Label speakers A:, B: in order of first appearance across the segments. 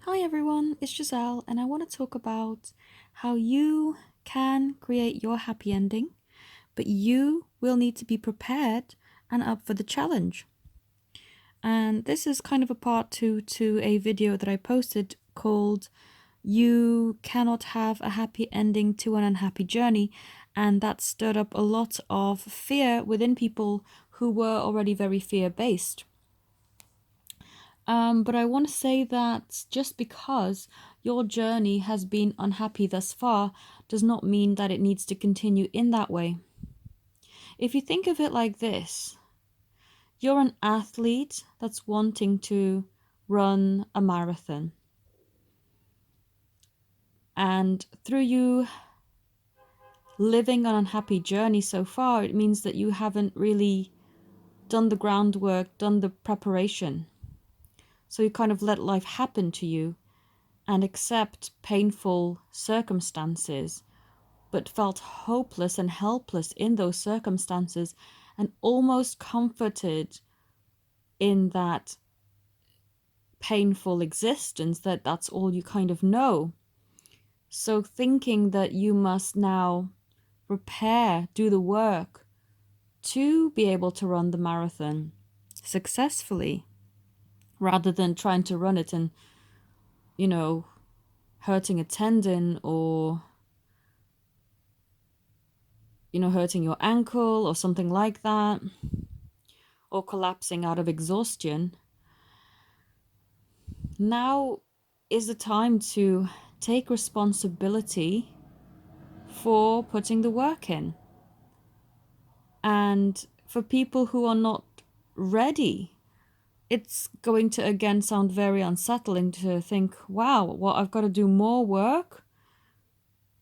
A: Hi everyone, it's Giselle, and I want to talk about how you can create your happy ending, but you will need to be prepared and up for the challenge. And this is kind of a part two to a video that I posted called You Cannot Have a Happy Ending to an Unhappy Journey, and that stirred up a lot of fear within people who were already very fear based. But I want to say that just because your journey has been unhappy thus far does not mean that it needs to continue in that way. If you think of it like this, you're an athlete that's wanting to run a marathon. And through you living an unhappy journey so far, it means that you haven't really done the groundwork, done the preparation. So you kind of let life happen to you and accept painful circumstances, but felt hopeless and helpless in those circumstances and almost comforted in that painful existence that that's all you kind of know. So thinking that you must now prepare, do the work to be able to run the marathon successfully rather than trying to run it and, hurting a tendon or hurting your ankle or something like that, or collapsing out of exhaustion. Now is the time to take responsibility for putting the work in. And for people who are not ready, it's going to again sound very unsettling to think, wow, well, I've got to do more work.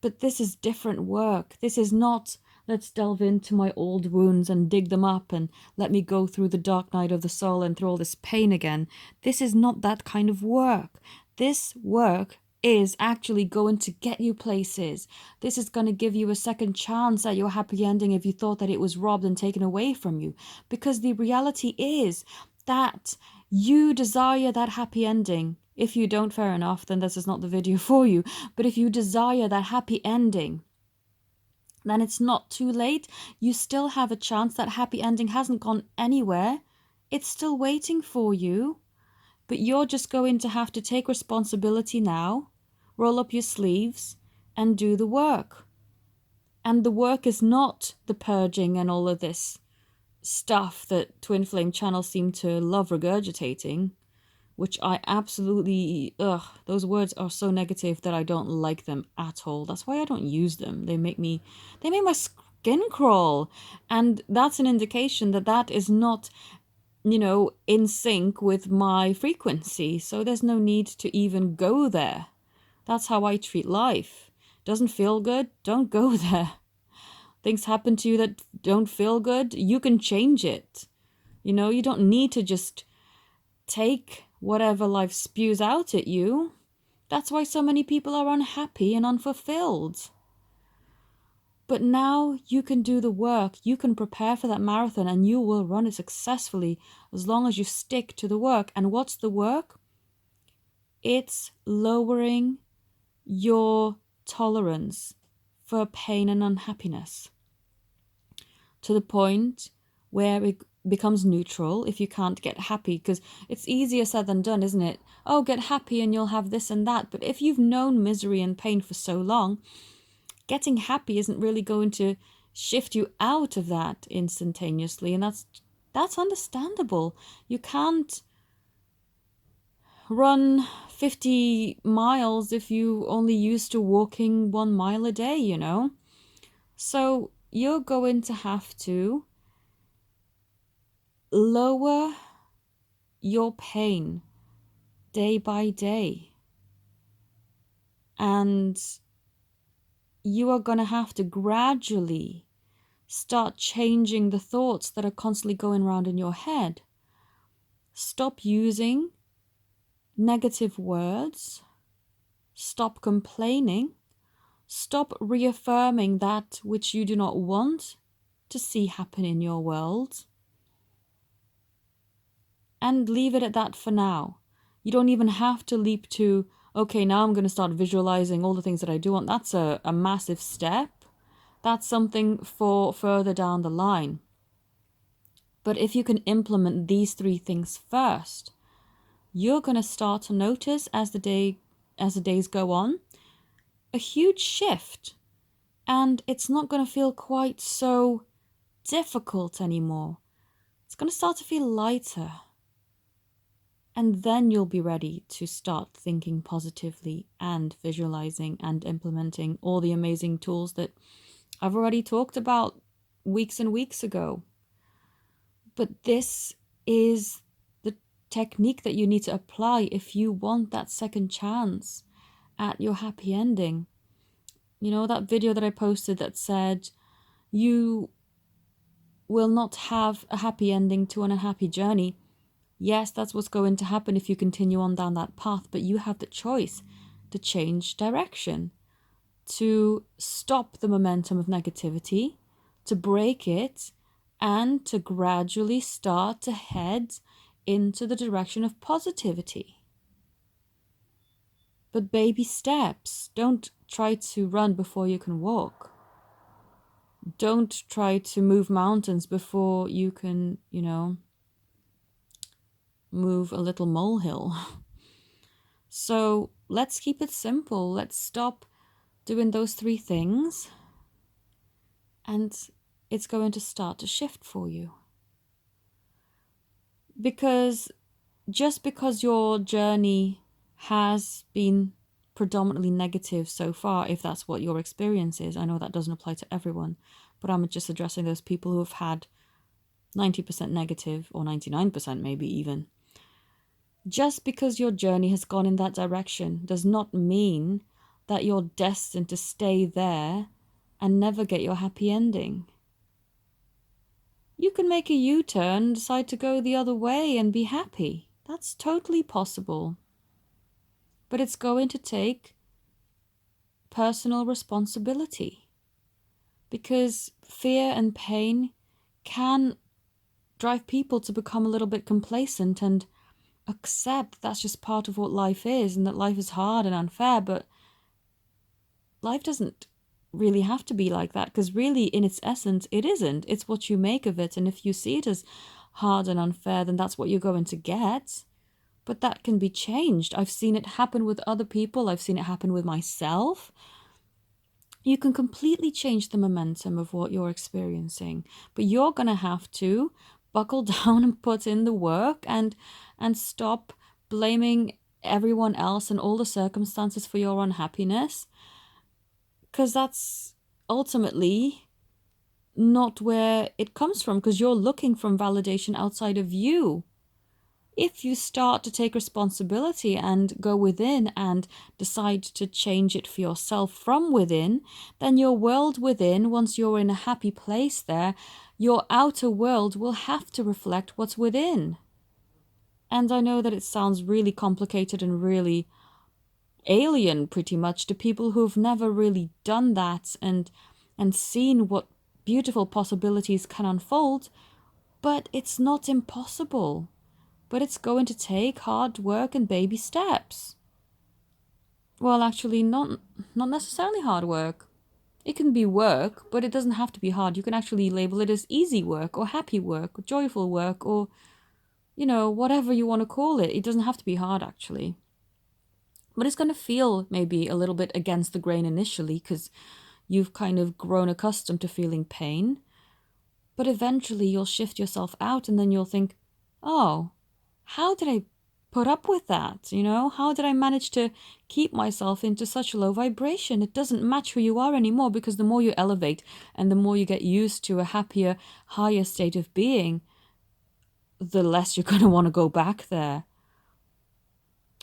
A: But this is different work. This is not, let's delve into my old wounds and dig them up and let me go through the dark night of the soul and through all this pain again. This is not that kind of work. This work is actually going to get you places. This is going to give you a second chance at your happy ending if you thought that it was robbed and taken away from you. Because the reality is that you desire that happy ending. If you don't, fair enough, then this is not the video for you. But if you desire that happy ending, then it's not too late. You still have a chance. That happy ending hasn't gone anywhere. It's still waiting for you. But you're just going to have to take responsibility now, roll up your sleeves, and do the work. And the work is not the purging and all of this stuff that Twin Flame channels seem to love regurgitating, which I absolutely, those words are so negative that I don't like them at all. That's why I don't use them. They make my skin crawl. And that's an indication that that is not, in sync with my frequency. So there's no need to even go there. That's how I treat life. Doesn't feel good? Don't go there. Things happen to you that don't feel good? You can change it. You don't need to just take whatever life spews out at you. That's why so many people are unhappy and unfulfilled. But now you can do the work, you can prepare for that marathon, and you will run it successfully as long as you stick to the work. And what's the work? It's lowering your tolerance for pain and unhappiness to the point where it becomes neutral if you can't get happy, because it's easier said than done, isn't it? Oh, get happy and you'll have this and that. But if you've known misery and pain for so long, getting happy isn't really going to shift you out of that instantaneously, and that's understandable. You can't run 50 miles if you only used to walking 1 mile a day, So you're going to have to lower your pain day by day. And you are going to have to gradually start changing the thoughts that are constantly going around in your head. Stop using negative words. Stop complaining. Stop reaffirming that which you do not want to see happen in your world. And leave it at that for now. You don't even have to leap to, okay, now I'm going to start visualizing all the things that I do want. That's a massive step. That's something for further down the line. But if you can implement these 3 things first, you're going to start to notice as the days go on, a huge shift. And it's not going to feel quite so difficult anymore. It's going to start to feel lighter. And then you'll be ready to start thinking positively and visualizing and implementing all the amazing tools that I've already talked about weeks and weeks ago. But this is the technique that you need to apply if you want that second chance at your happy ending. You know, that video that I posted that said, you will not have a happy ending to an unhappy journey. Yes, that's what's going to happen if you continue on down that path, but you have the choice to change direction, to stop the momentum of negativity, to break it, and to gradually start to head into the direction of positivity. But baby steps. Don't try to run before you can walk. Don't try to move mountains before you can, move a little molehill. So let's keep it simple. Let's stop doing those 3 things, and it's going to start to shift for you. Because just because your journey has been predominantly negative so far, if that's what your experience is, I know that doesn't apply to everyone, but I'm just addressing those people who have had 90% negative, or 99% maybe even. Just because your journey has gone in that direction does not mean that you're destined to stay there and never get your happy ending. You can make a U-turn and decide to go the other way and be happy. That's totally possible. But it's going to take personal responsibility, because fear and pain can drive people to become a little bit complacent and accept that's just part of what life is, and that life is hard and unfair. But life doesn't really have to be like that, because really in its essence it isn't. It's what you make of it, and if you see it as hard and unfair, then that's what you're going to get. But that can be changed. I've seen it happen with other people. I've seen it happen with myself. You can completely change the momentum of what you're experiencing, but you're going to have to buckle down and put in the work and stop blaming everyone else and all the circumstances for your unhappiness, because that's ultimately not where it comes from, because you're looking for validation outside of you. If you start to take responsibility and go within and decide to change it for yourself from within, then your world within, once you're in a happy place there, your outer world will have to reflect what's within. And I know that it sounds really complicated and really alien pretty much to people who've never really done that and seen what beautiful possibilities can unfold, but it's not impossible. But it's going to take hard work and baby steps. Well, actually, not necessarily hard work. It can be work, but it doesn't have to be hard. You can actually label it as easy work or happy work or joyful work or, whatever you want to call it. It doesn't have to be hard, actually. But it's going to feel maybe a little bit against the grain initially, because you've kind of grown accustomed to feeling pain. But eventually you'll shift yourself out, and then you'll think, oh, how did I put up with that? How did I manage to keep myself into such low vibration? It doesn't match who you are anymore, because the more you elevate and the more you get used to a happier, higher state of being, the less you're going to want to go back there.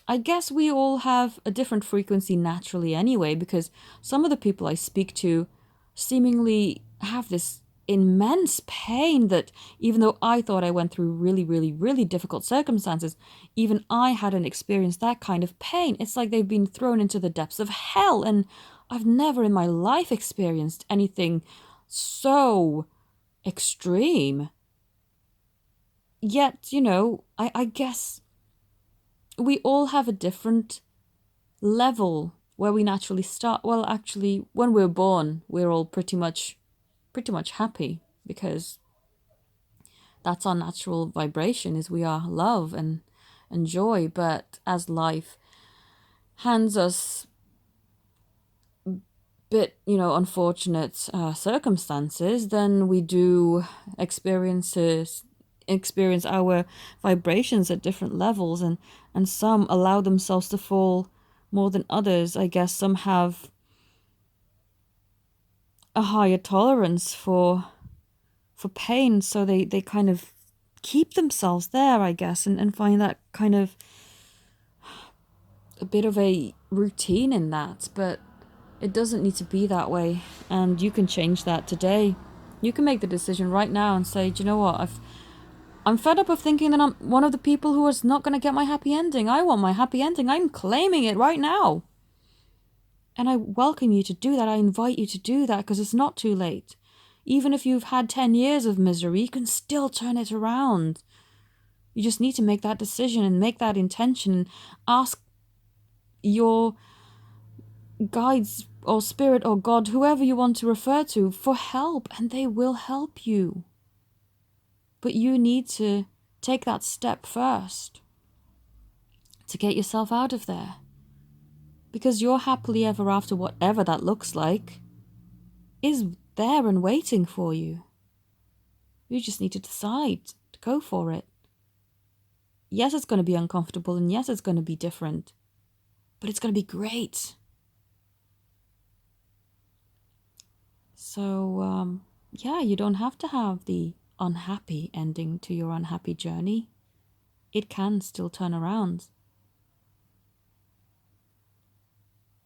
A: I guess we all have a different frequency naturally anyway, because some of the people I speak to seemingly have this immense pain that, even though I thought I went through really, really, really difficult circumstances, even I hadn't experienced that kind of pain. It's like they've been thrown into the depths of hell, and I've never in my life experienced anything so extreme. Yet, I guess we all have a different level where we naturally start. Well, actually, when we're born, we're all pretty much happy because that's our natural vibration, is we are love and joy. But as life hands us bit, unfortunate circumstances, then we do experience our vibrations at different levels, and some allow themselves to fall more than others. I guess some have a higher tolerance for pain, so they kind of keep themselves there, I guess, and find that kind of a bit of a routine in that. But it doesn't need to be that way, and you can change that today. You can make the decision right now and say, do you know what, I'm fed up of thinking that I'm one of the people who is not going to get my happy ending. I want my happy ending. I'm claiming it right now. And I welcome you to do that. I invite you to do that, because it's not too late. Even if you've had 10 years of misery, you can still turn it around. You just need to make that decision and make that intention and ask your guides or spirit or God, whoever you want to refer to, for help, and they will help you. But you need to take that step first to get yourself out of there. Because your happily ever after, whatever that looks like, is there and waiting for you. You just need to decide to go for it. Yes, it's going to be uncomfortable, and yes, it's going to be different, but it's going to be great. So, yeah, you don't have to have the unhappy ending to your unhappy journey. It can still turn around.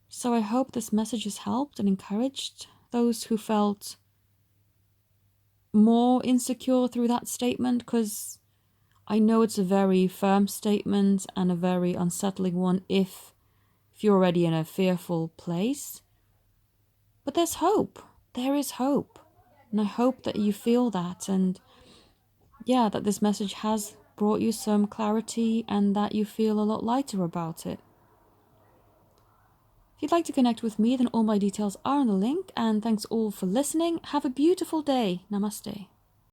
A: So I hope this message has helped and encouraged those who felt more insecure through that statement, because I know it's a very firm statement and a very unsettling one if you're already in a fearful place. But there's hope. There is hope. And I hope that you feel that, and yeah, that this message has brought you some clarity and that you feel a lot lighter about it. If you'd like to connect with me, then all my details are in the link, and thanks all for listening. Have a beautiful day. Namaste.